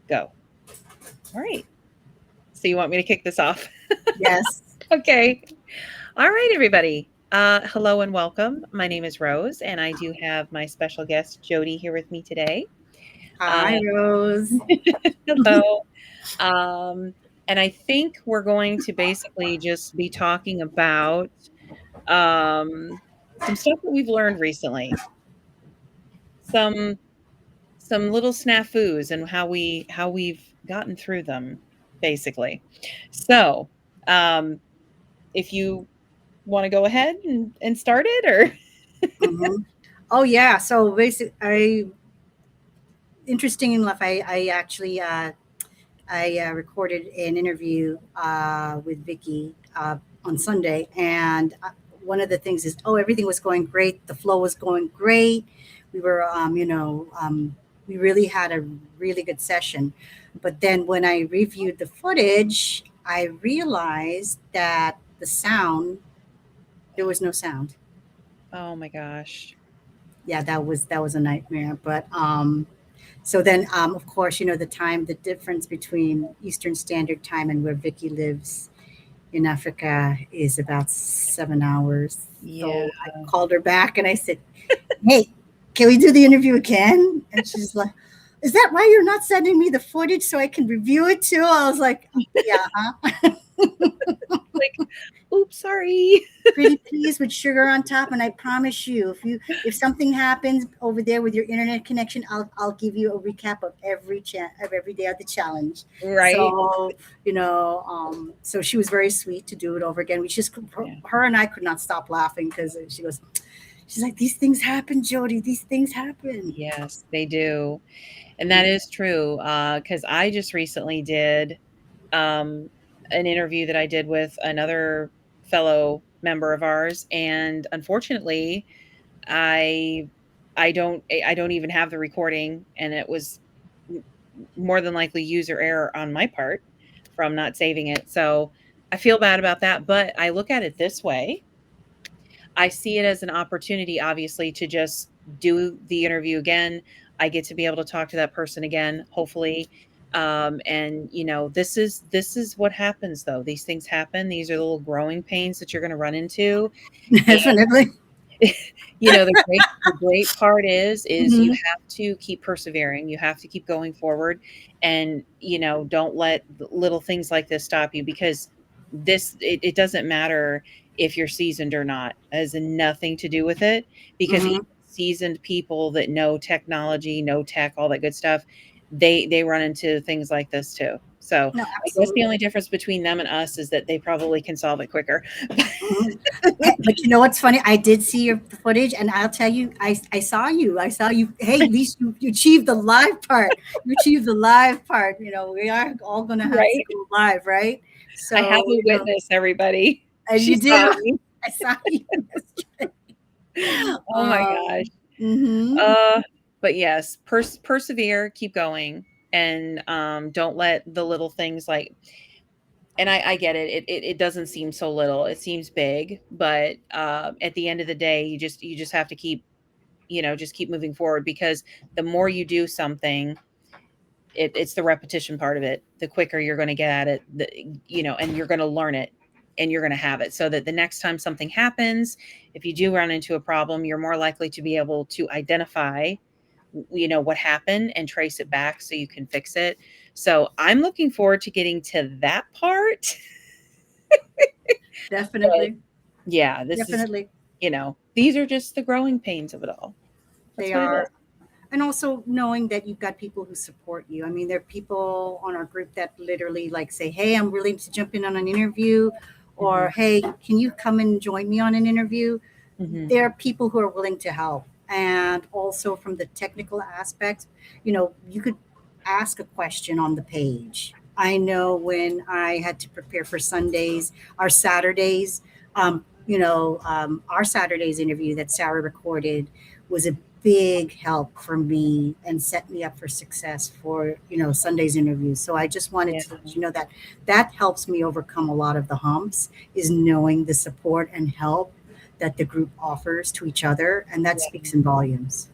Go. All right. So you want me to kick this off? Yes. Okay. All right, everybody. Hello and welcome. My name is Rose, and I do have my special guest Jodi here with me today. Hi, Um, Rose. hello. Um, and I think we're going to basically just be talking about um, some stuff that we've learned recently, some some little snafus, and how we've gotten through them, basically. So, um, if you want to go ahead and start it, or hmm Oh yeah. So basically, interesting enough, I actually recorded an interview with Vicky on Sunday, and one of the things is, everything was going great. The flow was going great. We were, we really had a really good session. But then when I reviewed the footage, I realized that there was no sound. oh my gosh. Yeah, that was a nightmare. But so then of course, the difference between Eastern Standard Time and where Vicky lives in Africa is about 7 hours. Yeah. So I called her back and I said, "Hey, can we do the interview again?" And she's like, "Is that why you're not sending me the footage so I can review it too?" I was like, "Yeah, huh?" Like, oops, sorry. Pretty please with sugar on top, and I promise you, if something happens over there with your internet connection, I'll give you a recap of every day of the challenge. Right? So so she was very sweet to do it over again. We just Yeah. her and I could not stop laughing because she's like, these things happen, Jody, these things happen. Yes, they do. And that is true. Because I just recently did um, an interview that I did with another fellow member of ours, and unfortunately, I I don't even have the recording, and it was m- more than likely user error on my part from not saving it. So I feel bad about that, but I look at it this way. I see it as an opportunity, obviously, to just do the interview again. I get to be able to talk to that person again, hopefully. And this is what happens though. These things happen. These are the little growing pains that you're going to run into. Definitely. The great part is you hmm have to keep persevering, you have to keep going forward, and, don't let little things like this stop you, because it doesn't matter if you're seasoned or not. It has nothing to do with it, because even hmm seasoned people that know technology, know tech, all that good stuff, they run into things like this too. So, No, I guess the absolutely. only difference between them and us is that they probably can solve it quicker. Mhm. But you know what's funny? I did see your footage, and I'll tell you, I saw you. I saw you. Hey, at least you achieved the live part. You achieved the live part. We are all going to have to Right? go live, right? I have So, a witness, everybody. and She you saw do. me. I saw you yesterday. Oh my gosh. Mhm. Uh, but yes, persevere, keep going, and don't let the little things like. And I get it. It doesn't seem so little. It seems big, but at the end of the day, you just have to keep, just keep moving forward, because the more you do something, it's the repetition part of it. The quicker you're going to get at it, and you're going to learn it, and you're going to have it, so that the next time something happens, if you do run into a problem, you're more likely to be able to identify, what happened, and trace it back so you can fix it. So I'm looking forward to getting to that part. But Definitely. yeah, this is, Definitely. these are just the growing pains of it all. That's They what it is. are. And also knowing that you've got people who support you. I mean, there are people on our group that literally like say, "Hey, I'm willing to jump in on an interview," Hmm. or "Hey, can you come and join me on an interview?" Hmm. There are people who are willing to help. And also from the technical aspects, you could ask a question on the page. I know when I had to prepare for Sundays, our Saturdays, our Saturdays interview that Sarah recorded was a big help for me and set me up for success for Sunday's interviews. So I just wanted Yeah. to let you know that that helps me overcome a lot of the humps, is knowing the support and help that the group offers to each other, and that speaks in volumes.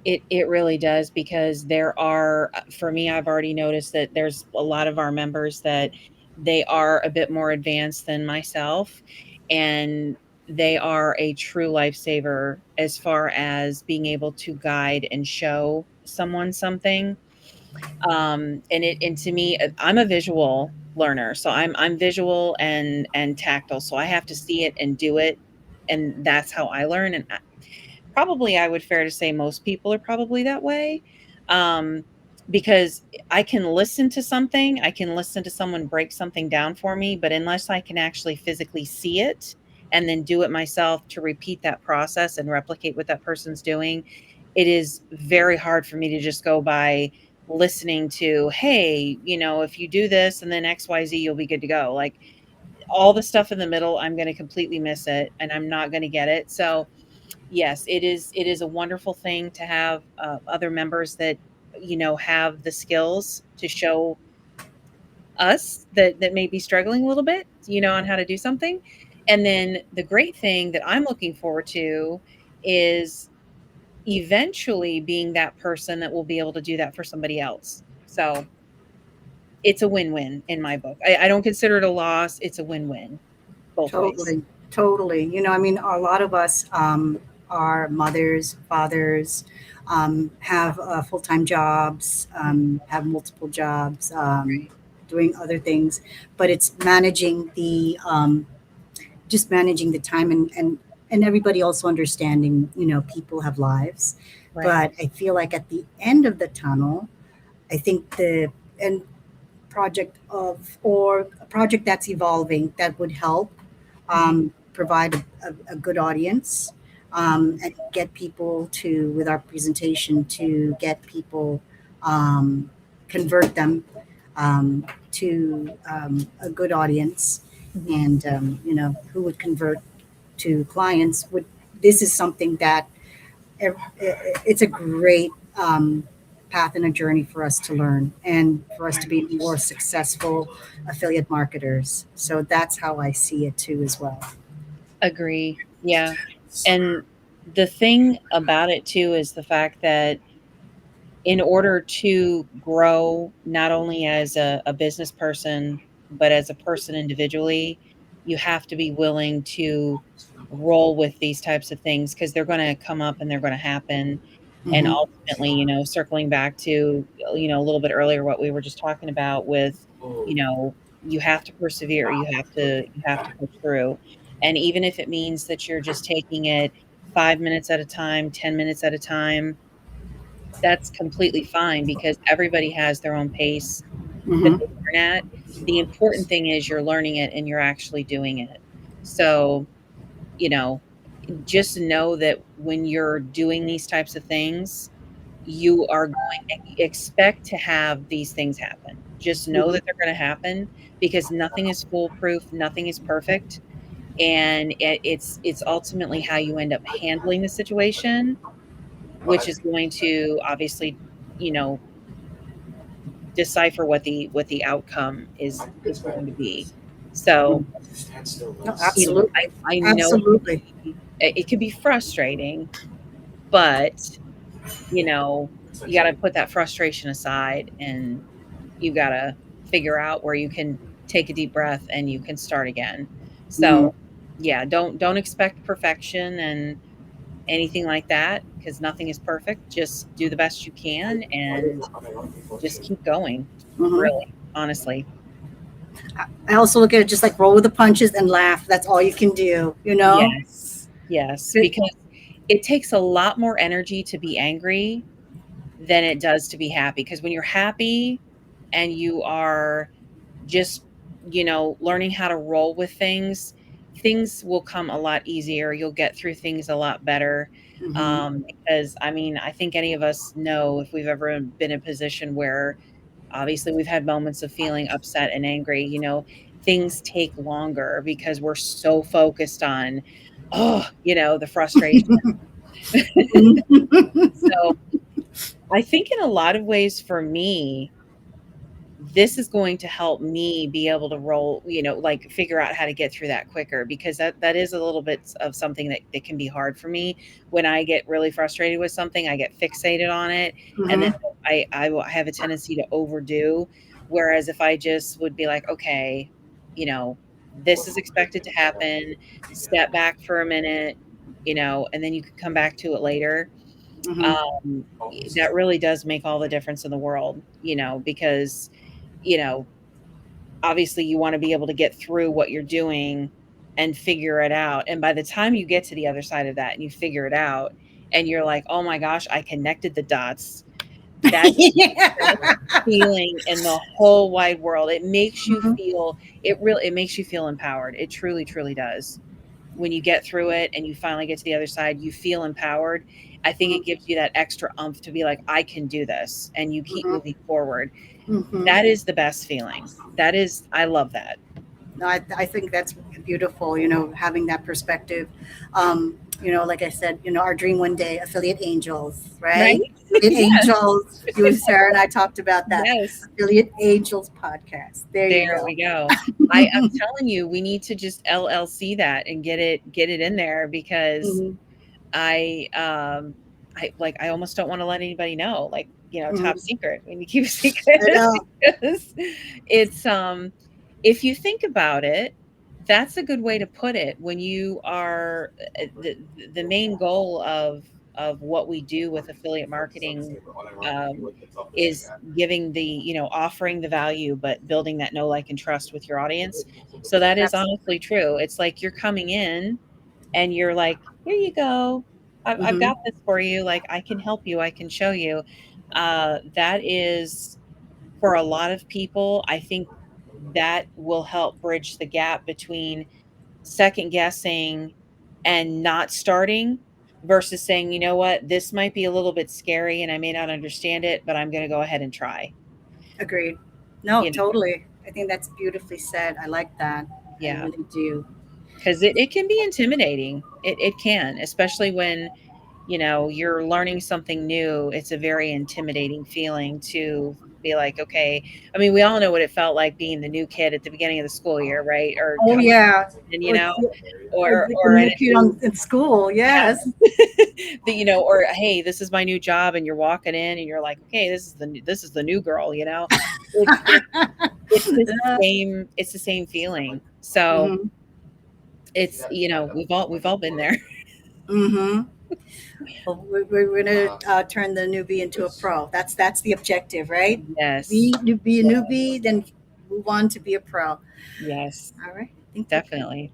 It really does because there are for me, I've already noticed that there's a lot of our members that they are a bit more advanced than myself, and they are a true lifesaver as far as being able to guide and show someone something. And to me, I'm a visual learner, so I'm visual and tactile, so I have to see it and do it, and that's how I learn, and probably I would fair to say most people are probably that way, um, because I can listen to something, I can listen to someone break something down for me, but unless I can actually physically see it and then do it myself to repeat that process and replicate what that person's doing, it is very hard for me to just go by listening to, "Hey, if you do this and then XYZ, you'll be good to go." Like, all the stuff in the middle, I'm gonna completely miss it, and I'm not gonna get it, so yes, it is a wonderful thing to have, other members that, have the skills to show us that may be struggling a little bit, on how to do something. And then the great thing that I'm looking forward to is eventually being that person that will be able to do that for somebody else. So, it's a win-win in my book. I don't consider it a loss, it's a win-win both ways. Totally, totally. I mean, a lot of us are mothers, fathers, have full time jobs, have multiple jobs, doing other things, but it's managing the just managing the time and everybody also understanding. People have lives, Right. but I feel like at the end of the tunnel, I think the end project of or a project that's evolving that would help Mhm. provide a good audience, and get people to with our presentation to get people, um, convert them, to a good audience, Mhm. and who would convert to clients would this is something that it's a great, path and a journey for us to learn and for us to be more successful affiliate marketers. So that's how I see it too as well. Agree. Yeah. And the thing about it too is the fact that in order to grow not only as a business person, but as a person individually, you have to be willing to roll with these types of things because they're going to come up and they're going to happen. And Hmm. ultimately, circling back to, a little bit earlier what we were just talking about with, you know, you have to persevere, you have to push through. And even if it means that you're just taking it 5 minutes at a time, 10 minutes at a time, that's completely fine because everybody has their own pace that Hmm. they learn at. The important thing is you're learning it and you're actually doing it. So, you know, just know that when you're doing these types of things, you are going expect to have these things happen. Just know Hmm. that they're gonna happen because nothing is foolproof, nothing is perfect, and it's ultimately how you end up handling the situation, which is going to obviously, you know, decipher what the outcome is going to be. So, No, you know, absolutely, I know absolutely. it can be frustrating, but, you know, you gotta put that frustration aside and you gotta figure out where you can take a deep breath and you can start again. Hmm. So, yeah, don't expect perfection and anything like that because nothing is perfect. Just do the best you can and just keep going, Hmm. really, honestly. I also look at it just like roll with the punches and laugh. That's all you can do. Yes, yes, It- because it takes a lot more energy to be angry than it does to be happy. Because when you're happy and you are just, learning how to roll with things, things will come a lot easier. You'll get through things a lot better. mhm. Because I mean, I think any of us know if we've ever been in a position where obviously we've had moments of feeling upset and angry, things take longer because we're so focused on, oh, the frustration. Mhm. So I think in a lot of ways for me, this is going to help me be able to roll, like figure out how to get through that quicker, because that is a little bit of something that can be hard for me. When I get really frustrated with something, I get fixated on it, and then Mm-hmm. I will have a tendency to overdo. Whereas if I just would be like, okay, you know, this is expected to happen, step back for a minute, and then you can come back to it later. Mm-hmm. um, that really does make all the difference in the world, because, you know, obviously you want to be able to get through what you're doing and figure it out. And by the time you get to the other side of that and you figure it out and you're like, oh my gosh, I connected the dots, that's the best Yeah. feeling in the whole wide world. Mhm, It makes you feel empowered. It truly, truly does. When you get through it and you finally get to the other side, you feel empowered. I think it mhm, gives you that extra umph to be like, I can do this. And you keep mhm, moving forward. mhm. That is the best feeling. I love that. No, I think that's beautiful, having that perspective. Like I said, our dream one day, affiliate angels, Right? right? Affiliate Yes. angels. You and Sarah and I talked about that. Yes. Affiliate angels podcast. There you There go. we go. I'm telling you, we need to just LLC that and get it in there, because Mhm, I I almost don't want to let anybody know, like, top mhm. secret. We need to keep a secret I know. because it's if you think about it, that's a good way to put it. When you are the main goal of what we do with affiliate marketing, um, is giving offering the value, but building that know, like, and trust with your audience. So that is honestly Absolutely. true. It's like you're coming in and you're like, "Here you go. I've Hmm. got this for you. Like, I can help you. I can show you." That is, for a lot of people, I think that will help bridge the gap between second guessing and not starting versus saying, "You know what? This might be a little bit scary and I may not understand it, but I'm going to go ahead and try." Agreed. No, You know, totally. I think that's beautifully said. I like that. I yeah, really do. because it can be intimidating. It can, especially when you're learning something new. It's a very intimidating feeling to be like, okay. I mean, we all know what it felt like being the new kid at the beginning of the school year, right? Or Oh coming yeah, in, like the or at new a kid new, in school. Yes. yeah, or hey, this is my new job, and you're walking in, and you're like, okay, this is the new girl. It's the same feeling. So Mm-hmm. it's, we've all been there. Mm-hmm. Well, we're gonna turn the newbie into a pro. That's the objective, right? Yes, Be a newbie, then move on to be a pro. yes, All right. I think we definitely.